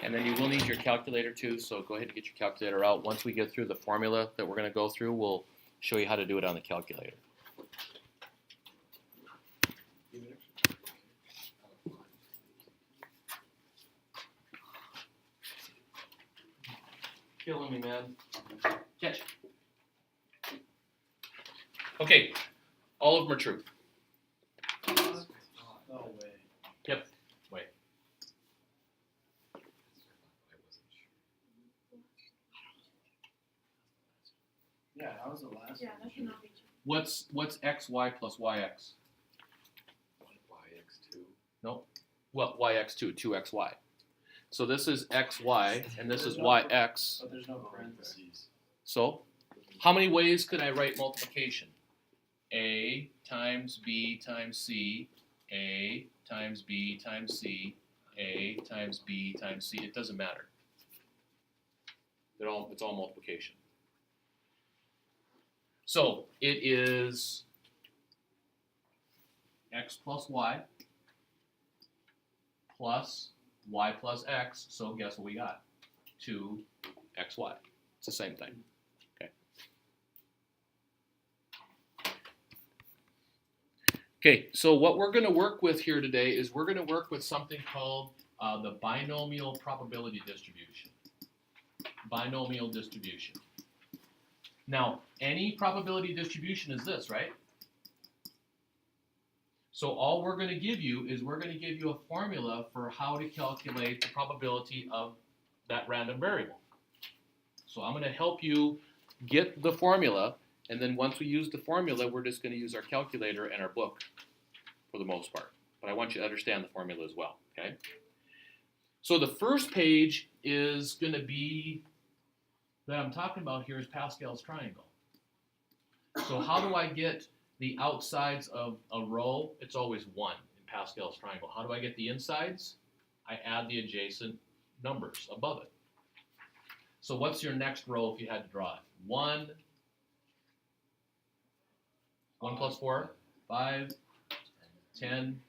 And then you will need your calculator too, so go ahead and get your calculator out. Once we get through the formula that we're going to go through, we'll show you how to do it on the calculator. Killing me, man. Catch. Okay, all of them are true. No way. Yep. Wait. Yeah, how was the last Yeah, one? that cannot be true. What's xy plus yx? yx2. Nope. Well, yx2, 2xy. So this is xy, and this is There's no yx. But there's no parentheses. So, how many ways could I write multiplication? A times B times C, A times B times C, A times B times C. It doesn't matter. It's all multiplication. So, it is x plus y plus y plus x. So, guess what we got? 2xy. It's the same thing. Okay, so what we're going to work with here today is we're going to work with something called the binomial probability distribution. Binomial distribution. Now, any probability distribution is this, right? So all we're going to give you is we're going to give you a formula for how to calculate the probability of that random variable. So I'm going to help you get the formula. And then once we use the formula, we're just going to use our calculator and our book for the most part. But I want you to understand the formula as well, okay? So the first page is going to be, that I'm talking about here, is Pascal's triangle. So how do I get the outsides of a row? It's always 1 in Pascal's triangle. How do I get the insides? I add the adjacent numbers above it. So what's your next row if you had to draw it? 1 plus 4, 5, 10,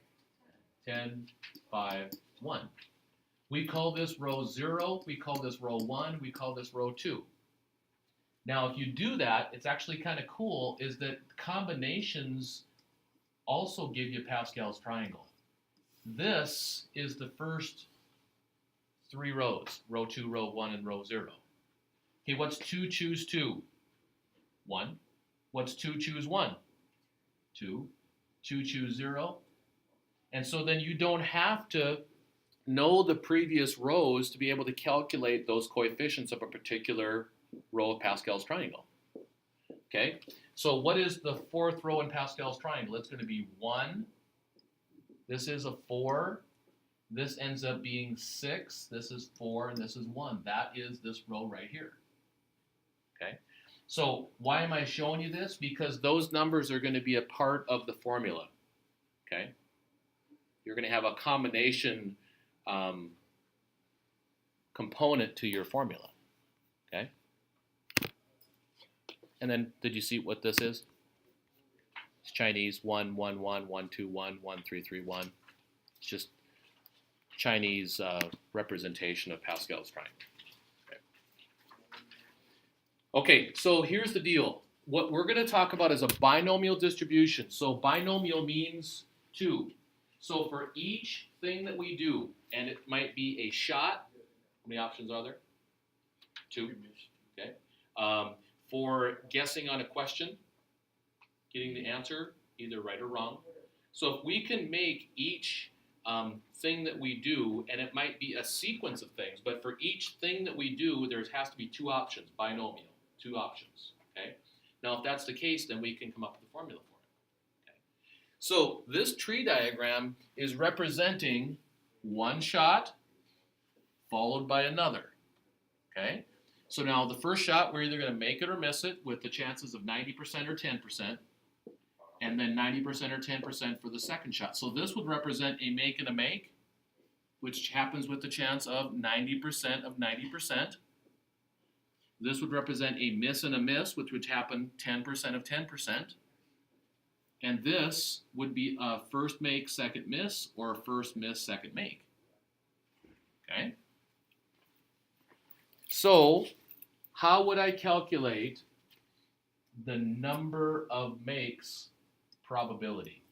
10, 5, 1. We call this row 0, we call this row 1, we call this row 2. Now if you do that, it's actually kind of cool, is that combinations also give you Pascal's triangle. This is the first 3 rows, row 2, row 1, and row 0. Okay, what's 2 choose 2? 1. What's 2 choose 1? 2, 2 choose 0, and so then you don't have to know the previous rows to be able to calculate those coefficients of a particular row of Pascal's triangle. Okay, so what is the 4th row in Pascal's triangle? It's going to be 1, this is a 4, this ends up being 6, this is 4, and this is 1. That is this row right here. Okay. So why am I showing you this? Because those numbers are going to be a part of the formula, okay? You're going to have a combination component to your formula, okay? And then, did you see what this is? It's Chinese 1, 1, 1, 1, 2, 1, 1, 3, 3, 1. It's just Chinese representation of Pascal's triangle. Okay, so here's the deal. What we're going to talk about is a binomial distribution. So binomial means 2. So for each thing that we do, and it might be a shot, how many options are there? 2. Okay. For guessing on a question, getting the answer, either right or wrong. So if we can make each thing that we do, and it might be a sequence of things, but for each thing that we do, there has to be 2 options, binomial. 2 options, okay? Now, if that's the case, then we can come up with a formula for it, okay? So this tree diagram is representing one shot followed by another, okay? So now the first shot, we're either going to make it or miss it with the chances of 90% or 10%, and then 90% or 10% for the second shot. So this would represent a make and a make, which happens with the chance of 90% of 90%. This would represent a miss and a miss, which would happen 10% of 10%. And this would be a first make, second miss, or a first miss, second make. Okay? So, how would I calculate the number of makes probability?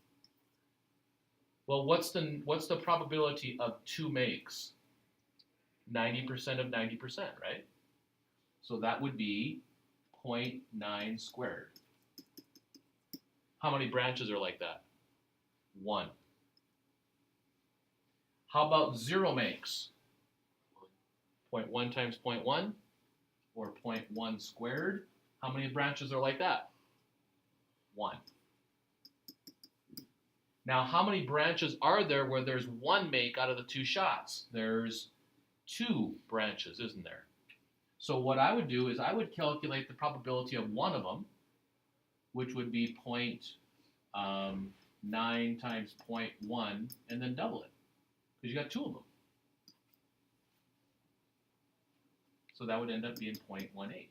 Well, what's the probability of 2 makes? 90% of 90%, right? So that would be 0.9 squared. How many branches are like that? 1. How about 0 makes? 0.1 times 0.1, or 0.1 squared. How many branches are like that? 1. Now, how many branches are there where there's 1 make out of the 2 shots? There's 2 branches, isn't there? So what I would do is I would calculate the probability of one of them, which would be 0.9 times 0.1, and then double it, because you got 2 of them. So that would end up being 0.18.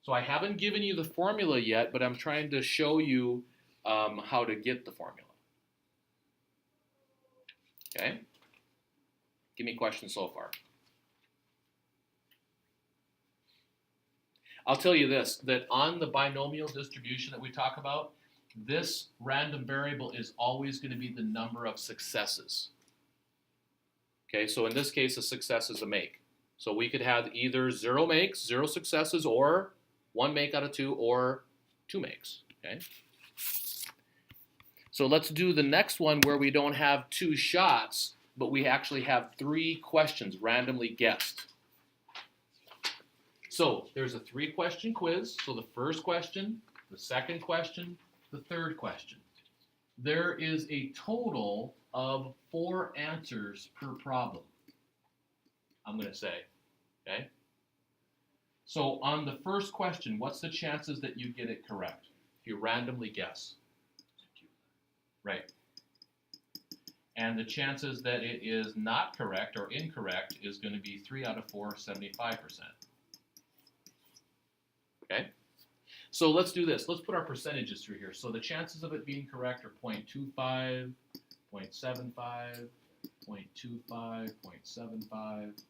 So I haven't given you the formula yet, but I'm trying to show you how to get the formula. Okay? Give me questions so far. I'll tell you this, that on the binomial distribution that we talk about, this random variable is always going to be the number of successes. Okay, so in this case, a success is a make. So we could have either 0 makes, 0 successes, or 1 make out of 2, or 2 makes. Okay. So let's do the next one where we don't have 2 shots, but we actually have 3 questions randomly guessed. So there's a 3-question quiz. So the first question, the second question, the third question. There is a total of 4 answers per problem, I'm going to say. Okay? So on the first question, what's the chances that you get it correct? If you randomly guess. Right. And the chances that it is not correct or incorrect is going to be 3 out of 4, 75%. Okay? So let's do this. Let's put our percentages through here. So the chances of it being correct are 0.25, 0.75, 0.25, 0.75.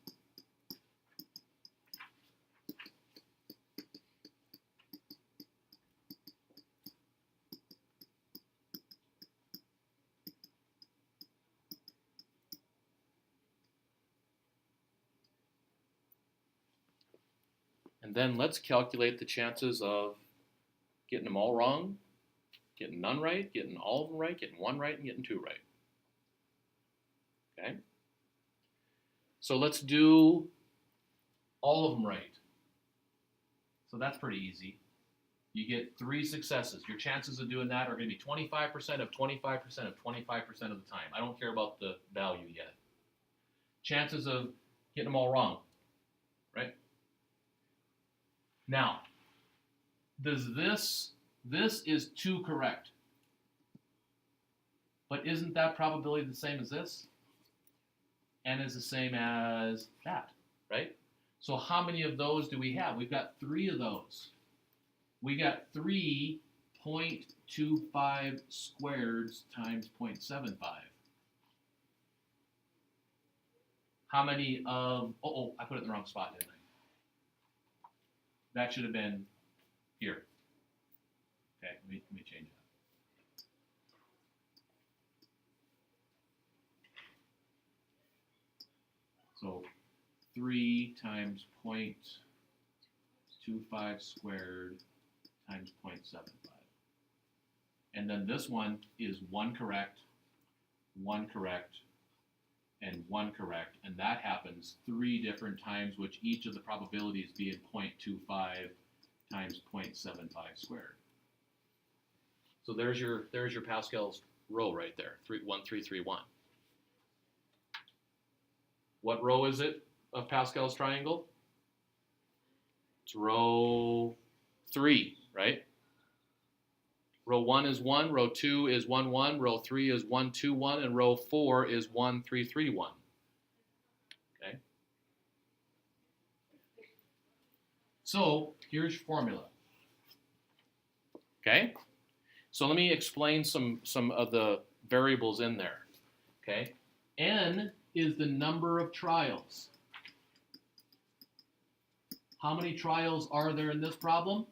And then let's calculate the chances of getting them all wrong, getting none right, getting all of them right, getting 1 right, and getting 2 right. Okay? So let's do all of them right. So that's pretty easy. You get 3 successes. Your chances of doing that are going to be 25% of 25% of 25% of the time. I don't care about the value yet. Chances of getting them all wrong, right? Now, does this is 2 correct. But isn't that probability the same as this? And is the same as that, right? So how many of those do we have? We've got 3 of those. We got 3 0.25 squareds times 0.75. How many of, I put it in the wrong spot, didn't I? That should have been here. Okay, let me change that. So 3 times 0.25 squared times 0.75. And then this one is 1 correct, 1 correct, and 1 correct. And that happens 3 different times, which each of the probabilities being 0.25 times 0.75 squared. So there's your Pascal's row right there, 1, 3, 3, 1. What row is it of Pascal's triangle? It's row 3, right? Row 1 is 1, row 2 is 1, 1, row 3 is 1, 2, 1, and row 4 is 1, 3, 3, 1. Okay? So here's your formula. Okay? So let me explain some of the variables in there. Okay? N is the number of trials. How many trials are there in this problem?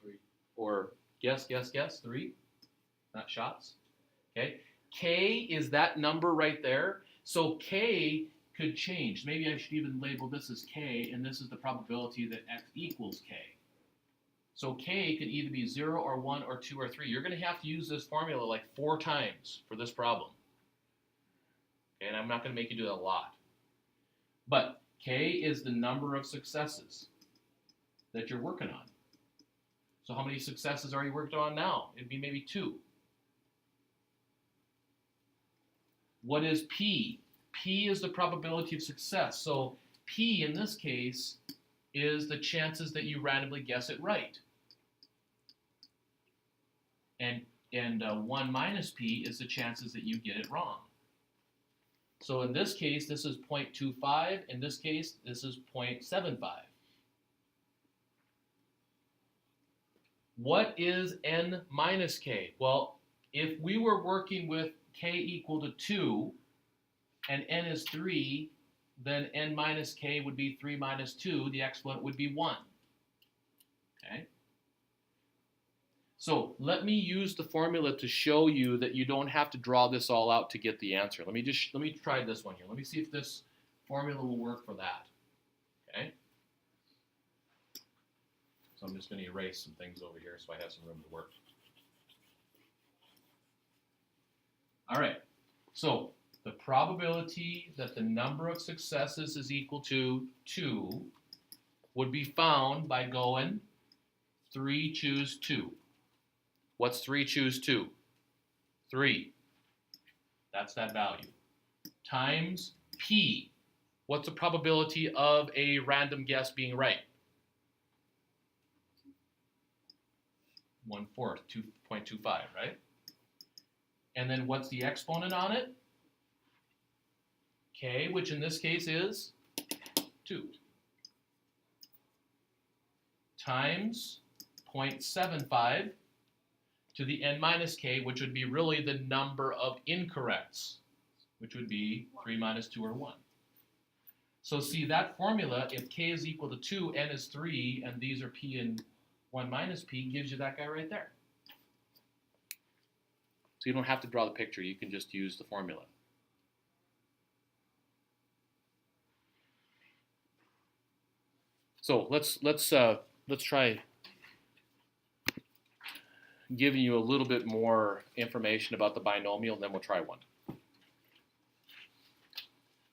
3. Or guess, 3? Not shots. Okay. K is that number right there. So K could change. Maybe I should even label this as K, and this is the probability that X equals K. So K could either be 0 or 1 or 2 or 3. You're going to have to use this formula like 4 times for this problem. Okay, and I'm not going to make you do that a lot. But K is the number of successes that you're working on. So how many successes are you working on now? It'd be maybe 2. What is P? P is the probability of success. So P in this case is the chances that you randomly guess it right. And 1 minus P is the chances that you get it wrong. So in this case, this is 0.25. In this case, this is 0.75. What is N minus K? Well, if we were working with K equal to 2 and N is 3, then N minus K would be 3 minus 2. The exponent would be 1. Okay? So let me use the formula to show you that you don't have to draw this all out to get the answer. Let me try this one here. Let me see if this formula will work for that. Okay? So I'm just going to erase some things over here so I have some room to work. All right. So the probability that the number of successes is equal to 2 would be found by going 3 choose 2. What's 3 choose 2? 3. That's that value. Times P. What's the probability of a random guess being right? 1/4, 2.25, right? And then what's the exponent on it? K, which in this case is 2. Times 0.75 to the N minus K, which would be really the number of incorrects, which would be 3 minus 2 or 1. So see that formula, if K is equal to 2, N is 3, and these are P and 1 minus P, gives you that guy right there. So you don't have to draw the picture, you can just use the formula. So let's try giving you a little bit more information about the binomial, and then we'll try one.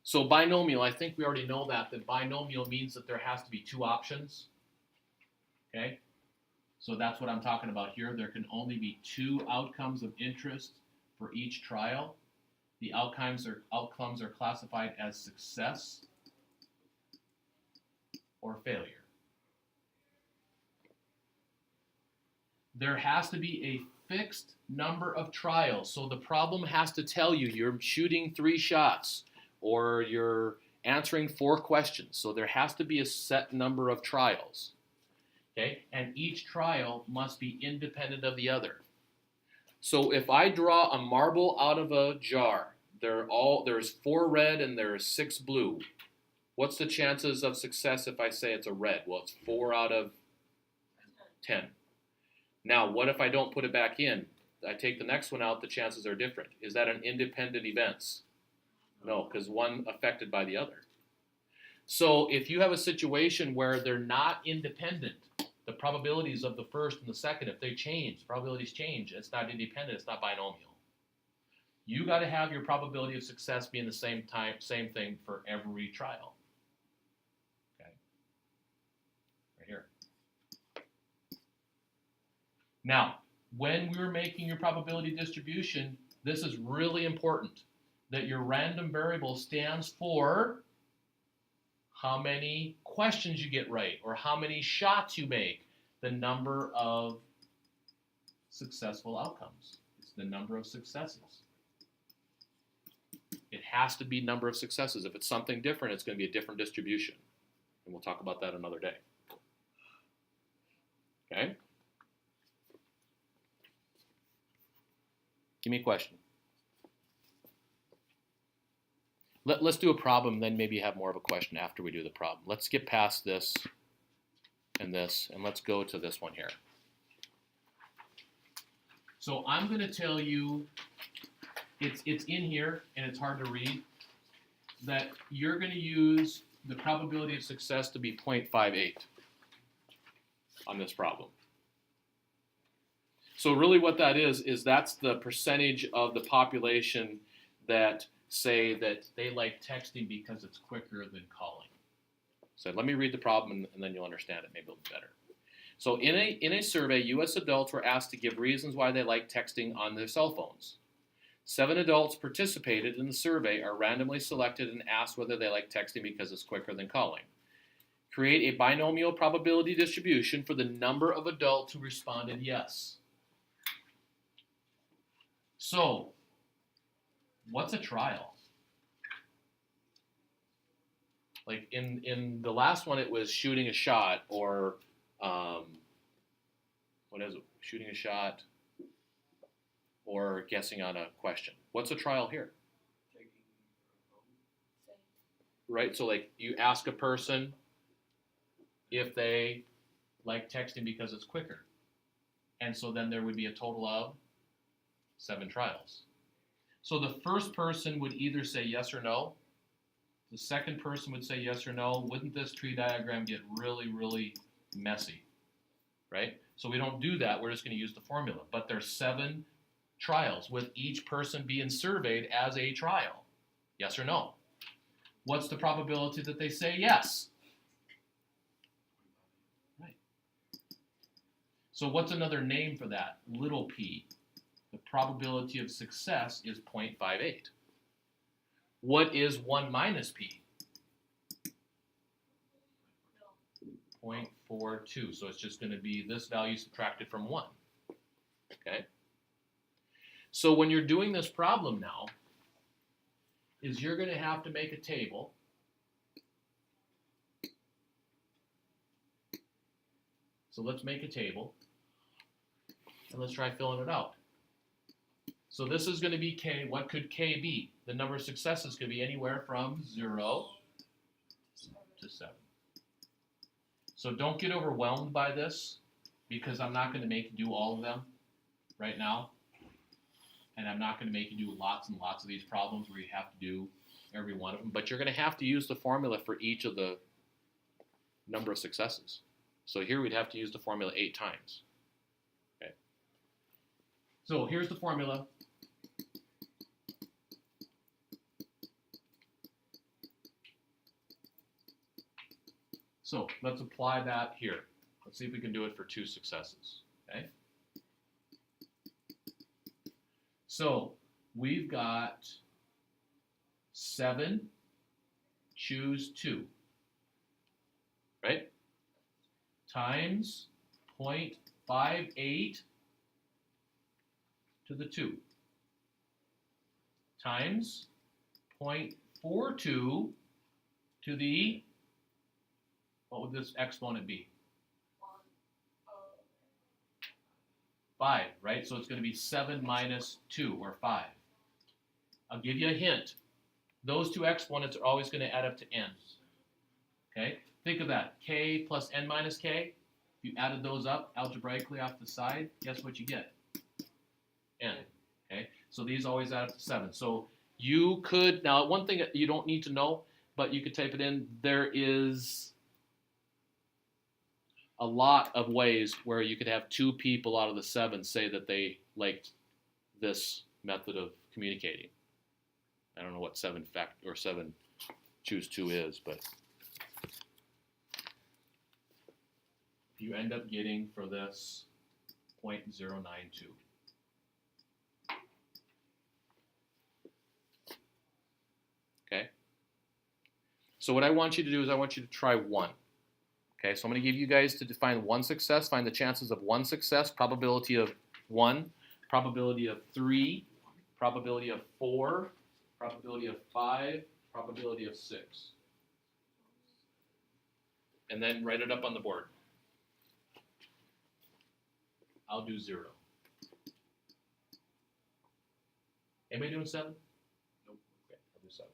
So binomial, I think we already know that binomial means that there has to be 2 options. Okay? So that's what I'm talking about here. There can only be 2 outcomes of interest for each trial. The outcomes are classified as success or failure. There has to be a fixed number of trials. So the problem has to tell you you're shooting 3 shots or you're answering 4 questions. So there has to be a set number of trials. Okay? And each trial must be independent of the other. So if I draw a marble out of a jar, there's 4 red and there's 6 blue. What's the chances of success if I say it's a red? Well, it's 4 out of 10. Now, what if I don't put it back in? I take the next one out, the chances are different. Is that an independent event? No, because one affected by the other. So if you have a situation where they're not independent, the probabilities of the first and the second, if they change, probabilities change, it's not independent, it's not binomial. You got to have your probability of success being the same thing for every trial. Okay, right here. Now, when we're making your probability distribution, this is really important, that your random variable stands for how many questions you get right, or how many shots you make, the number of successful outcomes. It's the number of successes. It has to be number of successes. If it's something different, it's going to be a different distribution. And we'll talk about that another day. Okay? Give me a question. Let's do a problem, then maybe have more of a question after we do the problem. Let's get past this, and let's go to this one here. So I'm going to tell you, it's in here, and it's hard to read, that you're going to use the probability of success to be 0.58 on this problem. So really what that is that's the percentage of the population that say that they like texting because it's quicker than calling. So let me read the problem and then you'll understand it maybe a little better. So in a survey, U.S. adults were asked to give reasons why they like texting on their cell phones. 7 adults participated in the survey, are randomly selected and asked whether they like texting because it's quicker than calling. Create a binomial probability distribution for the number of adults who responded yes. So, what's a trial? Like in the last one, it was shooting a shot, or what is it? Shooting a shot, or guessing on a question. What's a trial here? Right. So like you ask a person if they like texting because it's quicker, and so then there would be a total of 7 trials. So the first person would either say yes or no. The second person would say yes or no. Wouldn't this tree diagram get really, really messy? Right? So we don't do that. We're just going to use the formula. But there's 7 trials with each person being surveyed as a trial. Yes or no? What's the probability that they say yes? Right. So what's another name for that? Little p. The probability of success is 0.58. What is 1 minus p? 0.42. So it's just going to be this value subtracted from 1. Okay? So when you're doing this problem now, is you're going to have to make a table. So let's make a table, and let's try filling it out. So this is going to be k. What could k be? The number of successes could be anywhere from 0 to 7. So don't get overwhelmed by this, because I'm not going to make you do all of them right now. And I'm not going to make you do lots and lots of these problems where you have to do every one of them. But you're going to have to use the formula for each of the number of successes. So here we'd have to use the formula 8 times. Okay. So here's the formula. So let's apply that here. Let's see if we can do it for 2 successes. Okay. So we've got 7, choose 2, right? Times 0.58 to the 2 times 0.42 to the, what would this exponent be? 5, right? So it's going to be 7 minus 2, or 5. I'll give you a hint. Those 2 exponents are always going to add up to n. Okay? Think of that. K plus n minus k. If you added those up algebraically off the side, guess what you get? N. Okay? So these always add up to 7. So you could, now one thing that you don't need to know, but you could type it in, there is a lot of ways where you could have 2 people out of the 7 say that they liked this method of communicating. I don't know what 7 choose 2 is, but you end up getting for this 0.092. Okay? So what I want you to do is I want you to try 1. Okay, so I'm going to give you guys to define 1 success, find the chances of 1 success, probability of 1, probability of 3, probability of 4, probability of 5, probability of 6. And then write it up on the board. I'll do 0. Anybody doing 7? Nope. Okay, I'll do 7.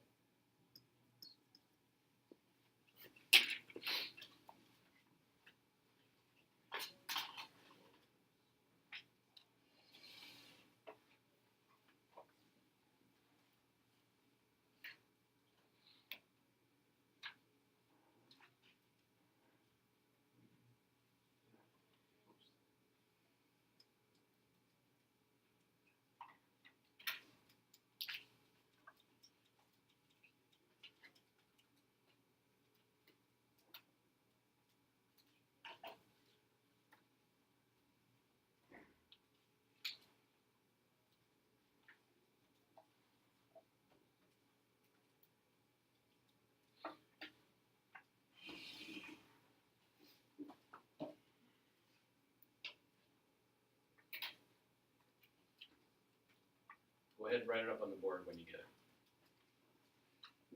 Go ahead and write it up on the board when you get it.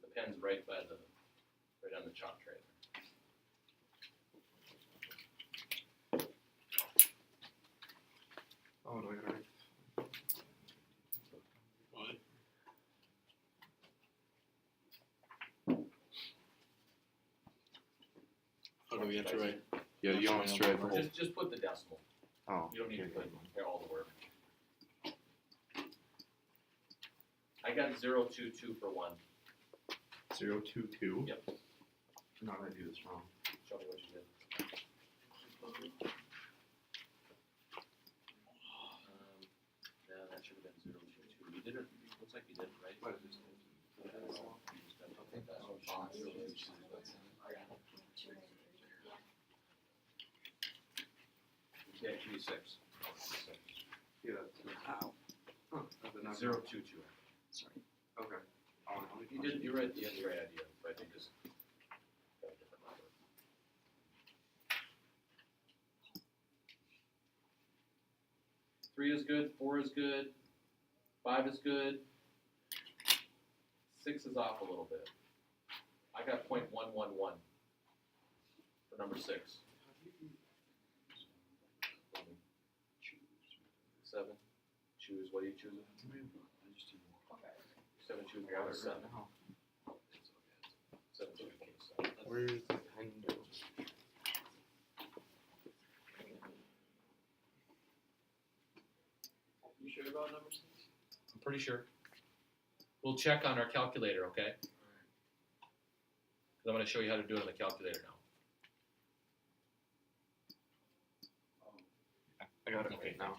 The pen's right on the chalk tray. Oh, do I gotta write? What? Oh, do we have to write? Yeah, you want us to write the whole? Just put the decimal. Oh. You don't need to put all the word. I got 022 for 1. 022? Yep. No, I do this wrong. Show me what you did. Yeah, that should have been 022. You did it. Looks like you did it, right? Yeah, it should be 6. Yeah, that's Ow. Huh, that's a number. 022. Sorry. Okay. Oh, You did. You're right. You had the right idea, but you just got a different number. Three is good. 4 is good. 5 is good. 6 is off a little bit. I got 0.111 for number 6. 7. Choose. What are you choosing? 7 choose 1 is 7. 7 choose 1 is 7. Where's the pen go? You sure about number 6? I'm pretty sure. We'll check on our calculator, okay? Because I'm going to show you how to do it on the calculator now. I got it Okay, now.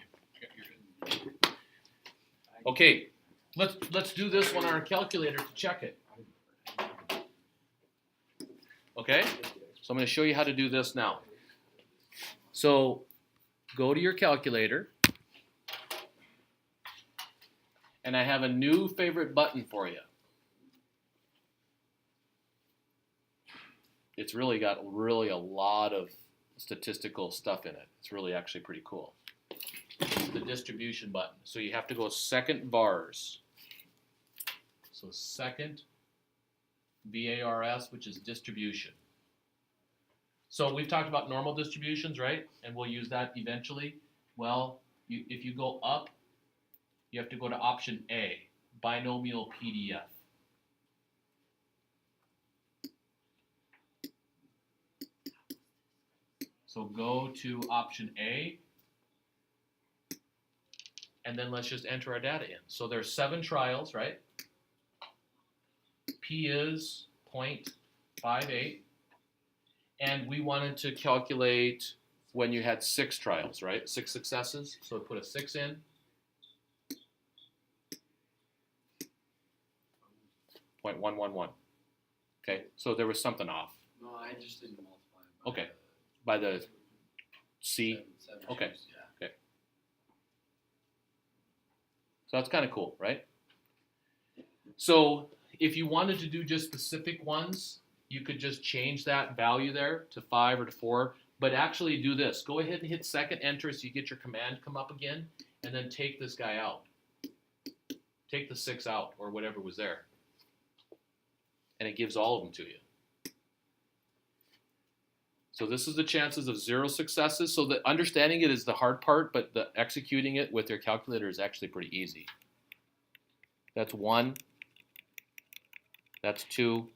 Okay, let's do this one on our calculator to check it. Okay? So I'm going to show you how to do this now. So go to your calculator. And I have a new favorite button for you. It's really got a lot of statistical stuff in it. It's really actually pretty cool. It's the distribution button. So you have to go second vars. So second VARS, which is distribution. So we've talked about normal distributions, right? And we'll use that eventually. Well, if you go up, you have to go to option A, binomial PDF. So go to option A, and then let's just enter our data in. So there's 7 trials, right? P is 0.58, and we wanted to calculate when you had 6 trials, right? 6 successes, so put a 6 in. 0.111. Okay, so there was something off. No, I just didn't multiply. Okay, by the C. Seven Okay. choose, yeah. So that's kind of cool, right? So if you wanted to do just specific ones, you could just change that value there to 5 or to 4. But actually do this. Go ahead and hit second enter so you get your command come up again, and then take this guy out. Take the 6 out or whatever was there. And it gives all of them to you. So this is the chances of 0 successes. So the understanding it is the hard part, but the executing it with your calculator is actually pretty easy. That's 1. That's 2.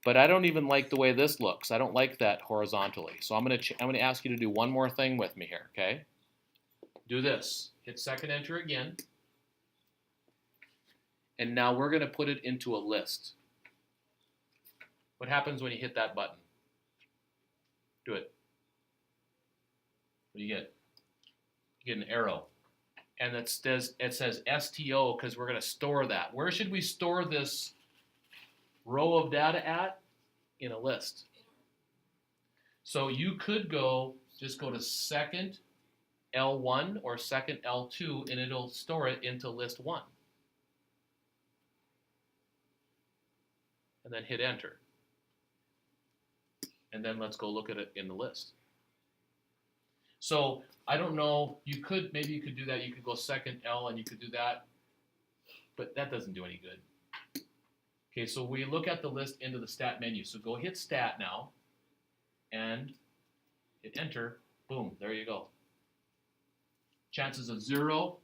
But I don't even like the way this looks. I don't like that horizontally. So I'm gonna ask you to do one more thing with me here, okay? Do this. Hit second enter again. And now we're gonna put it into a list. What happens when you hit that button? Do it. What do you get? You get an arrow. And it says STO because we're going to store that. Where should we store this row of data at? In a list. So you could just go to second L1 or second L2 and it'll store it into list 1. And then hit enter. And then let's go look at it in the list. So I don't know, maybe you could do that. You could go second L and you could do that. but that doesn't do any good. Okay, so we look at the list into the stat menu. So go hit stat now and hit enter. Boom, there you go. Chances of 0,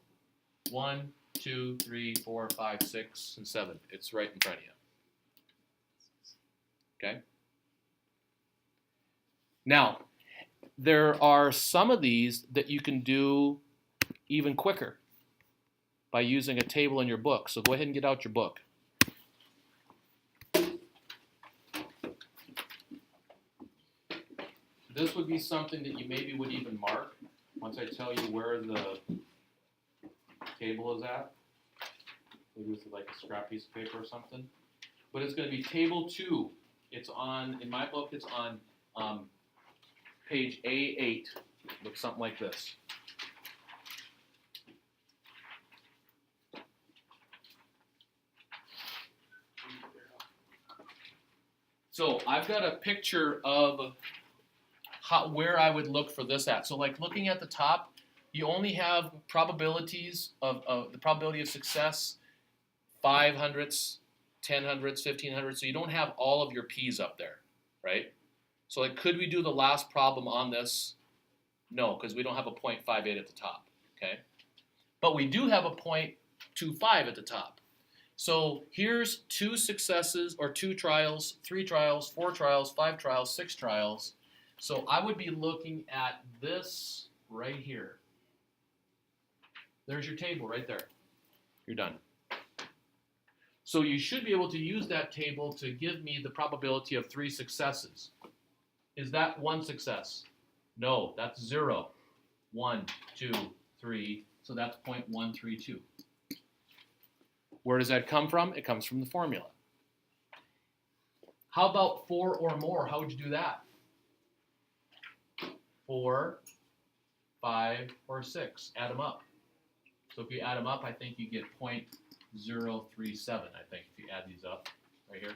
1, 2, 3, 4, 5, 6, and 7. It's right in front of you. Okay? Now, there are some of these that you can do even quicker by using a table in your book. So go ahead and get out your book. This would be something that you maybe would even mark once I tell you where the table is at. Maybe with like a scrap piece of paper or something. But it's going to be table 2. It's on, in my book, it's on page A8. Looks something like this. So I've got a picture of where I would look for this at. So like looking at the top, you only have probabilities of the probability of success, 500ths, 1000ths, 1500ths. So you don't have all of your P's up there, right? So like, could we do the last problem on this? No, because we don't have a 0.58 at the top, okay? But we do have a 0.25 at the top. So here's 2 successes, or 2 trials, 3 trials, 4 trials, 5 trials, 6 trials. So I would be looking at this right here. There's your table right there. You're done. So you should be able to use that table to give me the probability of 3 successes. Is that 1 success? No, that's 0. 1, 2, 3, so that's 0.132. Where does that come from? It comes from the formula. How about 4 or more? How would you do that? 4, 5, or 6. Add them up. So if you add them up, I think you get 0.037, I think, if you add these up right here.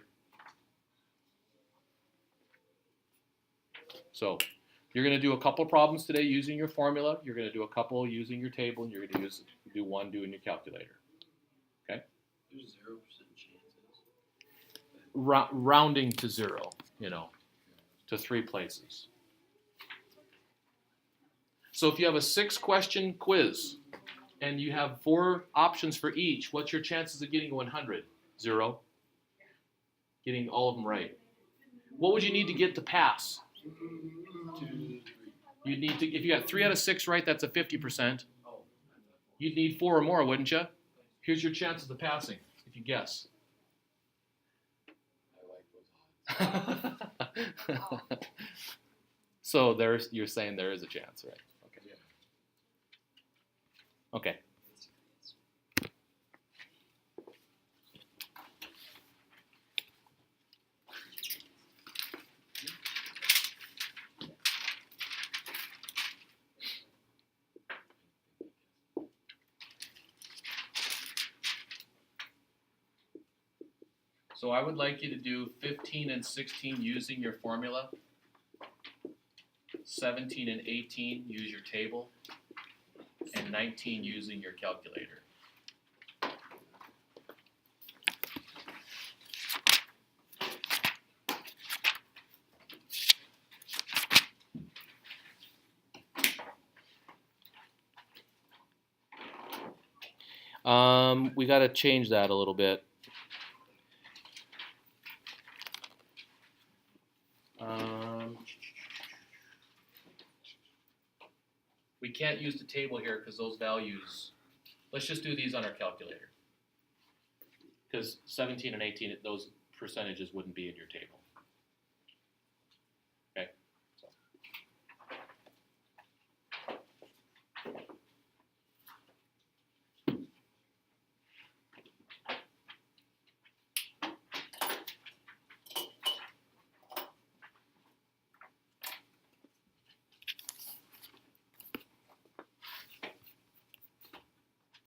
So you're going to do a couple problems today using your formula. You're going to do a couple using your table, and you're going to do one doing your calculator. Okay? There's 0% chances. Rounding to 0, to 3 places. So if you have a 6-question quiz and you have 4 options for each, what's your chances of getting 100? 0. Getting all of them right. What would you need to get to pass? 2, 3. You'd need to, if you got 3 out of 6 right, that's a 50%. You'd need 4 or more, wouldn't you? Here's your chances of passing, if you guess. I like those odds. So you're saying there is a chance, right? Okay. Yeah. Okay. So I would like you to do 15 and 16 using your formula. 17 and 18 use your table. And 19 using your calculator. We got to change that a little bit. We can't use the table here because those values, let's just do these on our calculator. Because 17 and 18, those percentages wouldn't be in your table.